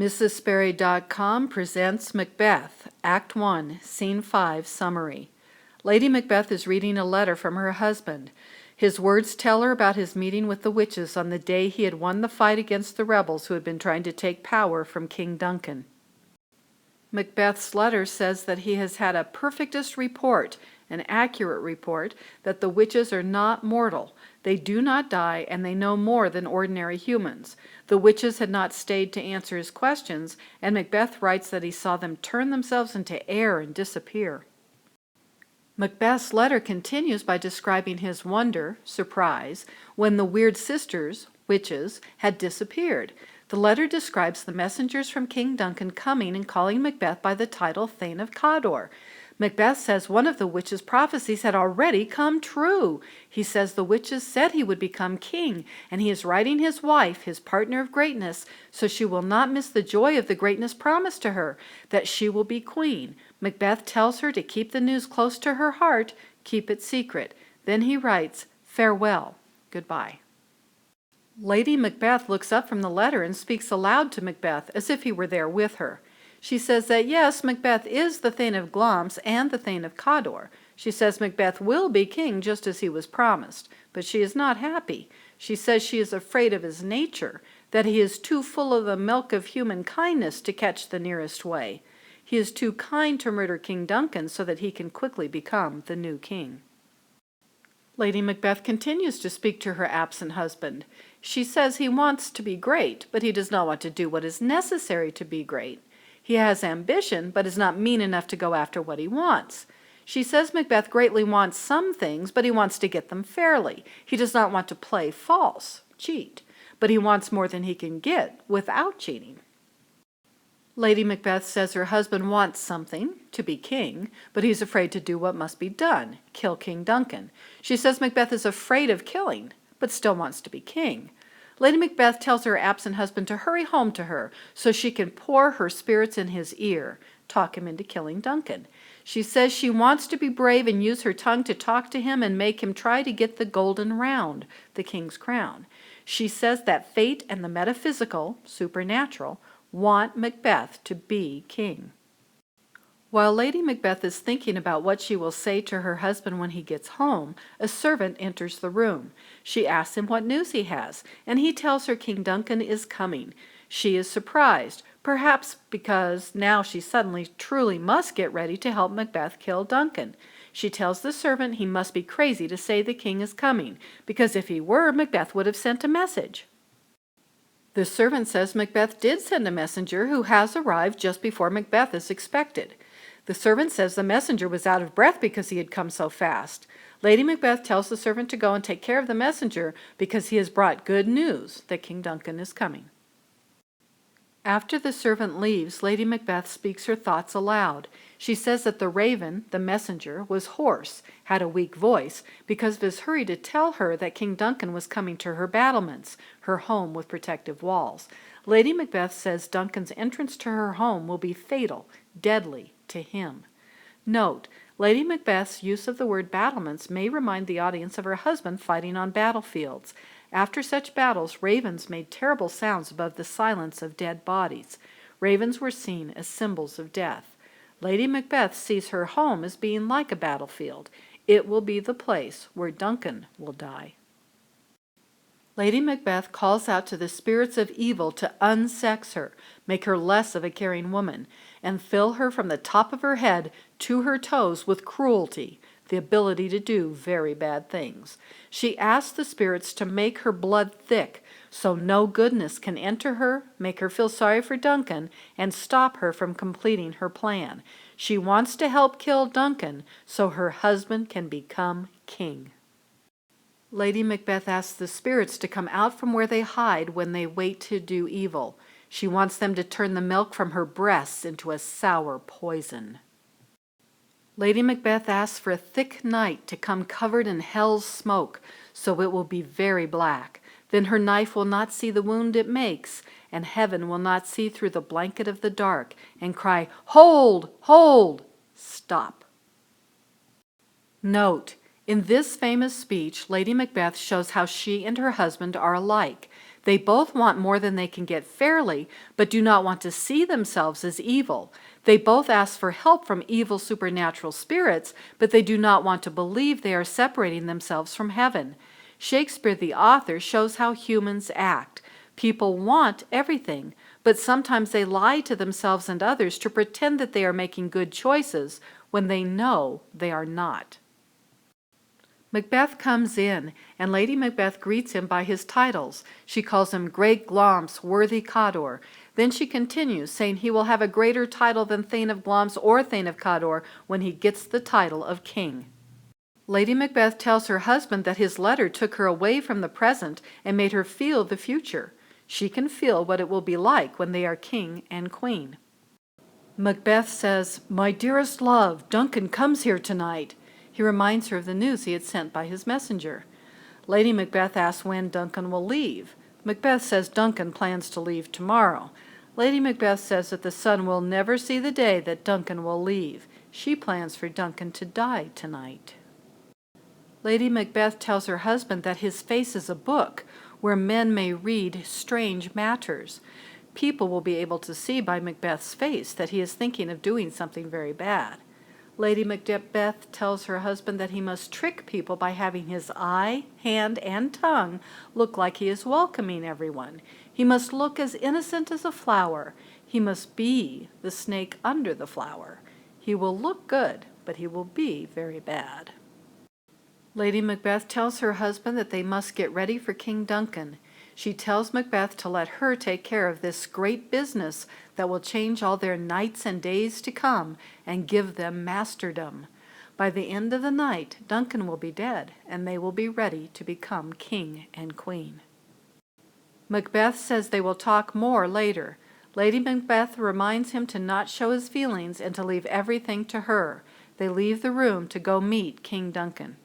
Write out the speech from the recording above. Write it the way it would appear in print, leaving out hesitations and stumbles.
MrsSperry.com presents Macbeth, Act 1, Scene 5, Summary. Lady Macbeth is reading a letter from her husband. His words tell her about his meeting with the witches on the day he had won the fight against the rebels who had been trying to take power from King Duncan. Macbeth's letter says that he has had a perfectest report, an accurate report, that the witches are not mortal. They do not die, and they know more than ordinary humans. The witches had not stayed to answer his questions, and Macbeth writes that he saw them turn themselves into air and disappear. Macbeth's letter continues by describing his wonder, surprise, when the weird sisters, witches, had disappeared. The letter describes the messengers from King Duncan coming and calling Macbeth by the title Thane of Cawdor. Macbeth says one of the witches' prophecies had already come true. He says the witches said he would become king, and he is writing his wife, his partner of greatness, so she will not miss the joy of the greatness promised to her, that she will be queen. Macbeth tells her to keep the news close to her heart, keep it secret. Then he writes, "Farewell, goodbye." Lady Macbeth looks up from the letter and speaks aloud to Macbeth as if he were there with her. She says that yes, Macbeth is the Thane of Glamis and the Thane of Cawdor. She says Macbeth will be king just as he was promised, but she is not happy. She says she is afraid of his nature, that he is too full of the milk of human kindness to catch the nearest way. He is too kind to murder King Duncan so that he can quickly become the new king. Lady Macbeth continues to speak to her absent husband. She says he wants to be great, but he does not want to do what is necessary to be great. He has ambition, but is not mean enough to go after what he wants. She says Macbeth greatly wants some things, but he wants to get them fairly. He does not want to play false, cheat, but he wants more than he can get without cheating. Lady Macbeth says her husband wants something, to be king, but he's afraid to do what must be done, kill King Duncan. She says Macbeth is afraid of killing, but still wants to be king. Lady Macbeth tells her absent husband to hurry home to her so she can pour her spirits in his ear, talk him into killing Duncan. She says she wants to be brave and use her tongue to talk to him and make him try to get the golden round, the king's crown. She says that fate and the metaphysical, supernatural, want Macbeth to be king. While Lady Macbeth is thinking about what she will say to her husband when he gets home, a servant enters the room. She asks him what news he has, and he tells her King Duncan is coming. She is surprised, perhaps because now she suddenly truly must get ready to help Macbeth kill Duncan. She tells the servant he must be crazy to say the king is coming, because if he were, Macbeth would have sent a message. The servant says Macbeth did send a messenger who has arrived just before Macbeth is expected. The servant says the messenger was out of breath because he had come so fast. Lady Macbeth tells the servant to go and take care of the messenger because he has brought good news that King Duncan is coming. After the servant leaves, Lady Macbeth speaks her thoughts aloud. She says that the raven, the messenger, was hoarse, had a weak voice, because of his hurry to tell her that King Duncan was coming to her battlements, her home with protective walls. Lady Macbeth says Duncan's entrance to her home will be fatal, deadly to him. Note, Lady Macbeth's use of the word battlements may remind the audience of her husband fighting on battlefields. After such battles, ravens made terrible sounds above the silence of dead bodies. Ravens were seen as symbols of death. Lady Macbeth sees her home as being like a battlefield. It will be the place where Duncan will die. Lady Macbeth calls out to the spirits of evil to unsex her, make her less of a caring woman, and fill her from the top of her head to her toes with cruelty, the ability to do very bad things. She asks the spirits to make her blood thick so no goodness can enter her, make her feel sorry for Duncan, and stop her from completing her plan. She wants to help kill Duncan so her husband can become king. Lady Macbeth asks the spirits to come out from where they hide when they wait to do evil. She wants them to turn the milk from her breasts into a sour poison. Lady Macbeth asks for a thick night to come covered in hell's smoke, so it will be very black. Then her knife will not see the wound it makes, and heaven will not see through the blanket of the dark and cry, "Hold! Hold! Stop!" Note, in this famous speech, Lady Macbeth shows how she and her husband are alike. They both want more than they can get fairly, but do not want to see themselves as evil. They both ask for help from evil supernatural spirits, but they do not want to believe they are separating themselves from heaven. Shakespeare, the author, shows how humans act. People want everything, but sometimes they lie to themselves and others to pretend that they are making good choices when they know they are not. Macbeth comes in, and Lady Macbeth greets him by his titles. She calls him Great Glamis, worthy Cawdor. Then she continues, saying he will have a greater title than Thane of Glamis or Thane of Cawdor when he gets the title of king. Lady Macbeth tells her husband that his letter took her away from the present and made her feel the future. She can feel what it will be like when they are king and queen. Macbeth says, "My dearest love, Duncan comes here tonight." He reminds her of the news he had sent by his messenger. Lady Macbeth asks when Duncan will leave. Macbeth says Duncan plans to leave tomorrow. Lady Macbeth says that the sun will never see the day that Duncan will leave. She plans for Duncan to die tonight. Lady Macbeth tells her husband that his face is a book where men may read strange matters. People will be able to see by Macbeth's face that he is thinking of doing something very bad. Lady Macbeth tells her husband that he must trick people by having his eye, hand, and tongue look like he is welcoming everyone. He must look as innocent as a flower. He must be the snake under the flower. He will look good, but he will be very bad. Lady Macbeth tells her husband that they must get ready for King Duncan. She tells Macbeth to let her take care of this great business that will change all their nights and days to come and give them masterdom. By the end of the night, Duncan will be dead, and they will be ready to become king and queen. Macbeth says they will talk more later. Lady Macbeth reminds him to not show his feelings and to leave everything to her. They leave the room to go meet King Duncan.